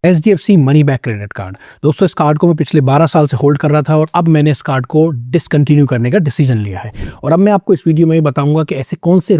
HDFC money bank credit card. दोस्तों, इस card को मैं पिछले 12 साल से होल्ड कर रहा था और अब मैंने इस कार्ड को डिसकंटिन्यू करने का डिसीजन लिया है। और अब मैं आपको इस वीडियो में ये बताऊंगा कि ऐसे कौन से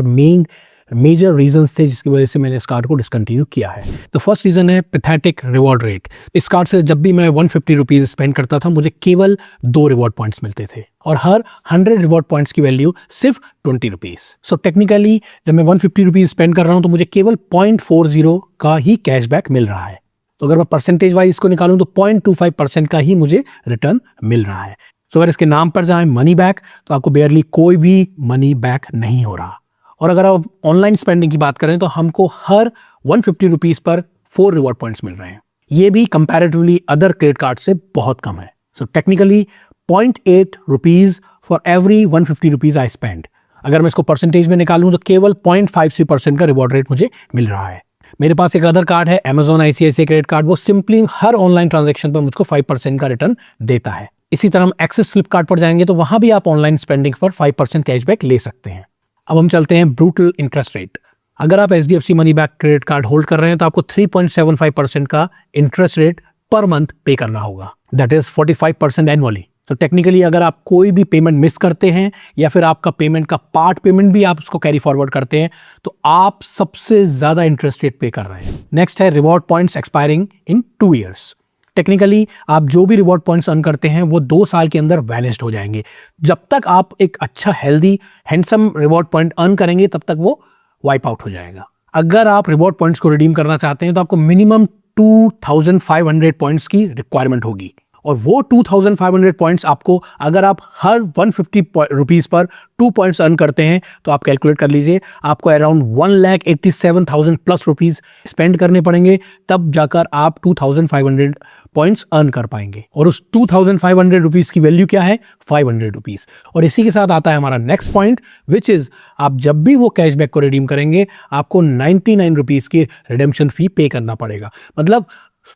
मेजर रीजंस थे जिसकी वजह से मैंने इस कार्ड को डिसकंटिन्यू किया है। तो फर्स्ट रीजन है पैथेटिक रिवॉर्ड रेट। इस कार्ड से जब भी मैं 150 रुपीज़ स्पेंड करता था, मुझे केवल 2 रिवॉर्ड पॉइंट्स मिलते थे और हर 100 रिवॉर्ड पॉइंट्स की वैल्यू सिर्फ 20 रुपीज़। सो टेक्निकली जब मैं 150 रुपीज़ स्पेंड कर रहा हूँ तो मुझे केवल 0.40 का ही कैशबैक मिल रहा है। तो अगर मैं परसेंटेज वाइज इसको निकालूं तो 0.25% का ही मुझे रिटर्न मिल रहा है। सो अगर इसके नाम पर जाएं मनी बैक, तो आपको बेयरली कोई भी मनी बैक नहीं हो रहा। और अगर आप ऑनलाइन स्पेंडिंग की बात करें तो हमको हर 150 रुपीज़ पर 4 रिवॉर्ड पॉइंट्स मिल रहे हैं। ये भी कंपैरेटिवली अदर क्रेडिट कार्ड से बहुत कम है। So technically 0.8 rupees for every 150 rupees I spend. अगर मैं इसको परसेंटेज में निकालूं तो केवल 0.53% का रिवॉर्ड रेट मुझे मिल रहा है। मेरे पास एक अदर कार्ड है Amazon ICICI क्रेडिट कार्ड। वो सिंपली हर ऑनलाइन ट्रांजैक्शन पर मुझको 5% का रिटर्न देता है। इसी तरह हम एक्सिस फ्लिपकार्ट पर जाएंगे तो वहां भी आप ऑनलाइन स्पेंडिंग पर 5% कैशबैक ले सकते हैं। अब हम चलते हैं ब्रूटल इंटरेस्ट रेट। अगर आप HDFC money bank credit card hold कर रहे हैं तो आपको 3.75% का इंटरेस्ट रेट पर मंथ पे करना होगा। That is 45% annually. तो टेक्निकली अगर आप कोई भी पेमेंट मिस करते हैं या फिर आपका पेमेंट का पार्ट पेमेंट भी आप उसको कैरी फॉरवर्ड करते हैं तो आप सबसे ज्यादा इंटरेस्ट रेट पे कर रहे हैं। नेक्स्ट है रिवॉर्ड पॉइंट्स एक्सपायरिंग इन 2 ईयर्स। टेक्निकली आप जो भी रिवॉर्ड पॉइंट्स अर्न करते हैं वो 2 साल के अंदर वैनिश्ड हो जाएंगे। जब तक आप एक अच्छा healthy handsome reward point earn करेंगे तब तक वो वाइप आउट हो जाएगा। अगर आप रिवॉर्ड पॉइंट्स को रिडीम करना चाहते हैं तो आपको मिनिमम 2500 पॉइंट्स की रिक्वायरमेंट होगी और वो 2500 पॉइंट्स आपको अगर आप हर 150 रुपीज़ पर 2 पॉइंट्स अर्न करते हैं तो आप कैलकुलेट कर लीजिए आपको अराउंड 1,87,000 प्लस रुपीज़ स्पेंड करने पड़ेंगे, तब जाकर आप 2500 पॉइंट्स अर्न कर पाएंगे। और उस 2500 रुपीज़ की वैल्यू क्या है? 500 रुपीज़। और इसी के साथ आता है हमारा नेक्स्ट पॉइंट, विच इज़ आप जब भी वो कैशबैक को रिडीम करेंगे आपको 99 रुपीज़ की रिडेम्पशन फ़ी पे करना पड़ेगा। मतलब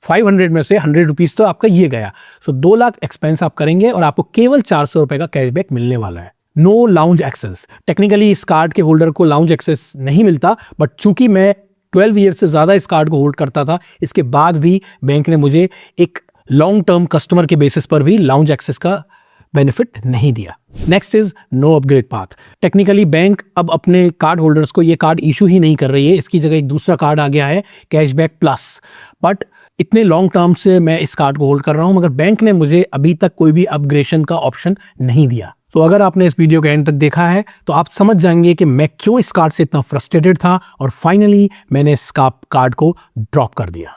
500 में से 100 रुपीज़ तो आपका ये गया। सो 2 लाख एक्सपेंस आप करेंगे और आपको केवल 400 रुपये का कैशबैक मिलने वाला है। No lounge access. टेक्निकली इस कार्ड के होल्डर को लाउंज एक्सेस नहीं मिलता, बट चूंकि मैं 12 ईयर से ज़्यादा इस कार्ड को होल्ड करता था, इसके बाद भी बैंक ने मुझे एक लॉन्ग टर्म कस्टमर के बेसिस पर भी लाउंज एक्सेस का बेनिफिट नहीं दिया। Next is no upgrade path. Technically bank अब अपने कार्ड होल्डर्स को ये कार्ड इशू ही नहीं कर रही है, इसकी जगह एक दूसरा कार्ड आ गया है कैशबैक प्लस। बट इतने लॉन्ग टर्म से मैं इस कार्ड को होल्ड कर रहा हूं मगर बैंक ने मुझे अभी तक कोई भी अपग्रेडेशन का ऑप्शन नहीं दिया। तो अगर आपने इस वीडियो के एंड तक देखा है तो आप समझ जाएंगे कि मैं क्यों इस कार्ड से इतना फ्रस्ट्रेटेड था और फाइनली मैंने इस कार्ड को ड्रॉप कर दिया।